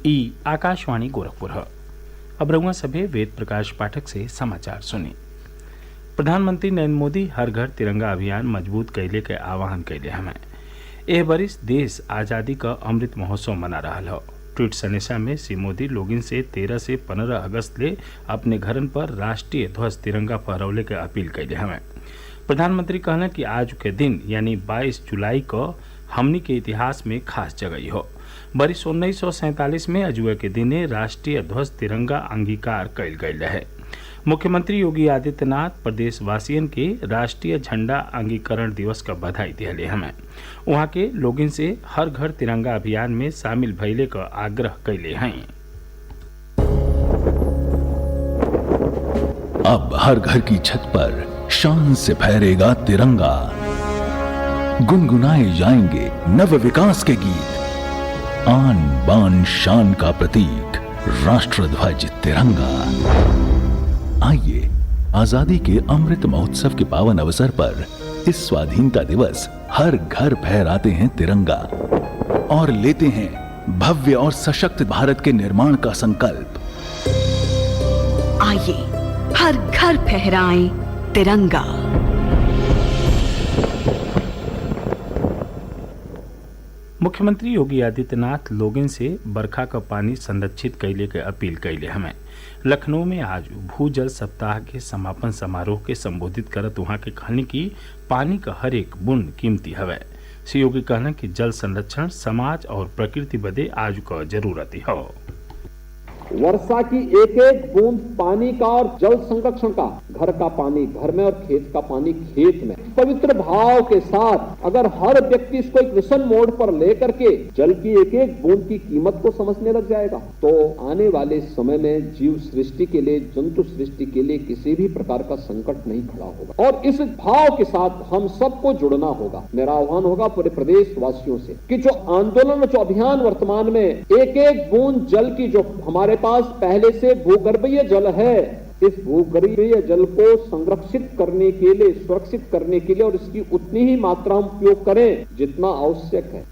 ई आकाशवाणी गोरखपुर है। अब रउआ सभे वेद प्रकाश पाठक से समाचार सुनी। प्रधानमंत्री नरेंद्र मोदी हर घर तिरंगा अभियान मजबूत कैले के आह्वान कैले हमें। एह बरिस देश आज़ादी का अमृत महोत्सव मना रहा हो। ट्वीट संदेशा में श्री मोदी लोगिन से 13 से 15 अगस्त ले अपने घरन पर राष्ट्रीय ध्वज तिरंगा फहरौले के अपील कैले हमें। प्रधानमंत्री कहना कि आज के दिन यानी 22 जुलाई को हमनी के इतिहास में खास जगह हो। बरिस 1947 में अजुए के दिने राष्ट्रीय ध्वज तिरंगा अंगीकार कैल गयल है। मुख्यमंत्री योगी आदित्यनाथ प्रदेशवासियन के राष्ट्रीय झंडा अंगीकरण दिवस का बधाई दिले हमें। वहाँ के लोगिन से हर घर तिरंगा अभियान में शामिल भइले का आग्रह कैले हैं। अब हर घर की छत पर शान से फहरेगा तिरंगा, गुनगुनाए जाएंगे नव विकास के गीत। आन बान शान का प्रतीक राष्ट्रध्वज तिरंगा। आइए आजादी के अमृत महोत्सव के पावन अवसर पर इस स्वाधीनता दिवस हर घर फहराते हैं तिरंगा और लेते हैं भव्य और सशक्त भारत के निर्माण का संकल्प। आइए हर घर फहराएं तिरंगा। मुख्यमंत्री योगी आदित्यनाथ लोगन से बरखा का पानी संरक्षित कैले के अपील कैले हमें। लखनऊ में आज भूजल सप्ताह के समापन समारोह के संबोधित करत वहाँ के कहने की पानी का हर एक बूंद कीमती हवे। श्री योगी कहना कि जल संरक्षण समाज और प्रकृति बदे आज का जरूरत हो। वर्षा की एक एक बूंद पानी का और जल संरक्षण का, घर का पानी घर में और खेत का पानी खेत में, पवित्र भाव के साथ अगर हर व्यक्ति इसको एक मिशन मोड पर लेकर के जल की एक एक बूंद की कीमत को समझने लग जाएगा तो आने वाले समय में जीव सृष्टि के लिए, जंतु सृष्टि के लिए किसी भी प्रकार का संकट नहीं खड़ा होगा। और इस भाव के साथ हम सबको जुड़ना होगा। मेरा आह्वान होगा पूरे प्रदेश वासियों से कि जो आंदोलन, जो अभियान वर्तमान में एक एक बूंद जल की जो हमारे पास पहले से भूगर्भीय जल है, इस भूगर्भीय जल को संरक्षित करने के लिए, सुरक्षित करने के लिए और इसकी उतनी ही मात्रा में उपयोग करें जितना आवश्यक है।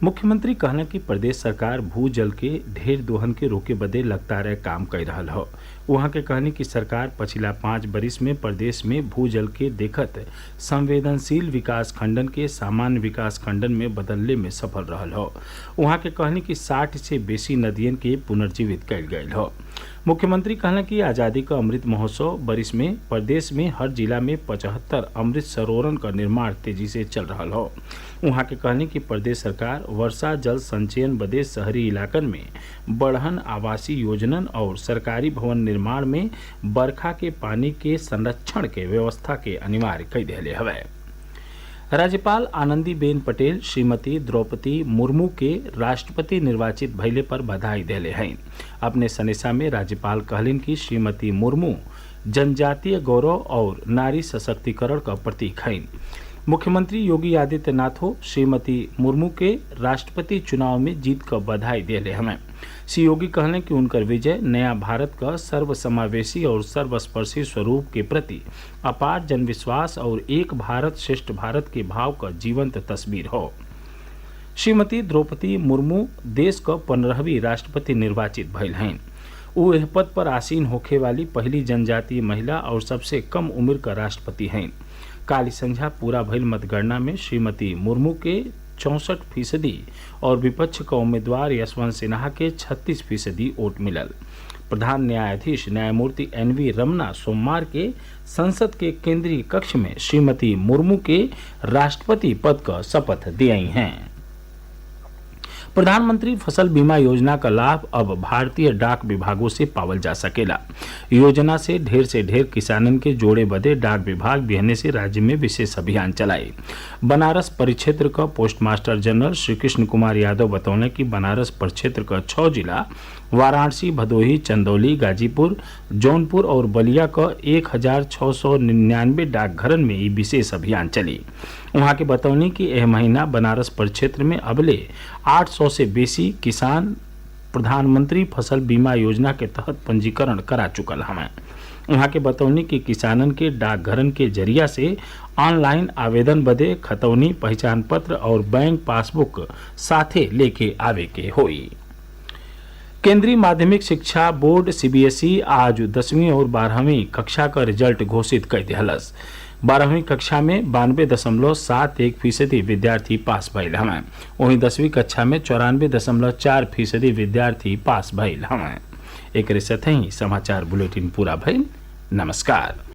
मुख्यमंत्री कहना कि प्रदेश सरकार भूजल के ढेर दोहन के रोके बदे लगातार काम कर रहा हो। वहाँ के कहने की सरकार पिछला 5 बरिस में प्रदेश में भूजल के देखत संवेदनशील विकास खंडन के सामान्य विकास खंडन में बदलने में सफल रहा हो। वहाँ के कहने की 60 से बेसी नदियन के पुनर्जीवित कैल गयल हो। मुख्यमंत्री कहना कि आज़ादी का अमृत महोत्सव बरिस में प्रदेश में हर जिला में 75 अमृत सरोवरन का निर्माण तेजी से चल रहा हो। वहाँ के कहने की प्रदेश सरकार वर्षा जल संचयन बदे शहरी इलाकन में बढ़हन आवासीय योजनन और सरकारी भवन निर्माण में बरखा के पानी के संरक्षण के व्यवस्था के अनिवार्य कई दिले हवे। राज्यपाल आनंदीबेन पटेल श्रीमती द्रौपदी मुर्मू के राष्ट्रपति निर्वाचित भइले पर बधाई दिले हैं। अपने संदेशा में राज्यपाल कहलिन कि श्रीमती मुर्मू जनजातीय गौरव और नारी सशक्तिकरण का प्रतीक हैं। मुख्यमंत्री योगी आदित्यनाथ हो श्रीमती मुर्मू के राष्ट्रपति चुनाव में जीत का बधाई दिले हमें। श्री योगी कहने कि उनकर विजय नया भारत का सर्वसमावेशी और सर्वस्पर्शी स्वरूप के प्रति अपार जनविश्वास और एक भारत श्रेष्ठ भारत के भाव का जीवंत तस्वीर हो। श्रीमती द्रौपदी मुर्मू देश का 15वीं राष्ट्रपति निर्वाचित भइल हैं। वो एह पद पर आसीन होखे वाली पहली जनजातीय महिला और सबसे कम उम्र का राष्ट्रपति हैं। काली संझा पूरा भइल मतगणना में श्रीमती मुर्मू के 64% और विपक्ष का उम्मीदवार यशवंत सिन्हा के 36% वोट मिलल। प्रधान न्यायाधीश न्यायमूर्ति NV रमना सोमवार के संसद के केंद्रीय कक्ष में श्रीमती मुर्मू के राष्ट्रपति पद का शपथ दिलाई हैं। प्रधानमंत्री फसल बीमा योजना का लाभ अब भारतीय डाक विभागों से पावल जा सकेला। योजना से ढेर किसानन के जोड़े बदे डाक विभाग बिहने से राज्य में विशेष अभियान चलाए। बनारस परिक्षेत्र का post master general Shri Krishna Kumar Yadav बतौने कि बनारस परिक्षेत्र का 6 जिला वाराणसी, भदोही, चंदौली, गाजीपुर, जौनपुर और बलिया का 1699 डाकघरन में ये विशेष अभियान चली। वहाँ के बतौनी कि यह महीना बनारस परिक्षेत्र में अबले 800 से बेसी किसान प्रधानमंत्री फसल बीमा योजना के तहत पंजीकरण करा चुकल हमें। वहाँ के बतौनी कि किसानन के डाकघरन के जरिया से ऑनलाइन आवेदन बदे खतौनी, पहचान पत्र और बैंक पासबुक साथे लेके आवे के होई। केंद्रीय माध्यमिक शिक्षा बोर्ड सीबीएसई आज 10वीं और 12वीं कक्षा का रिजल्ट घोषित कर दिहलस। 12वीं कक्षा में 92.71% विद्यार्थी पास भइल हमें, वहीं 10वीं कक्षा में 94.4% विद्यार्थी पास भइल हमें। एक साथ ही समाचार बुलेटिन पूरा भइल। नमस्कार।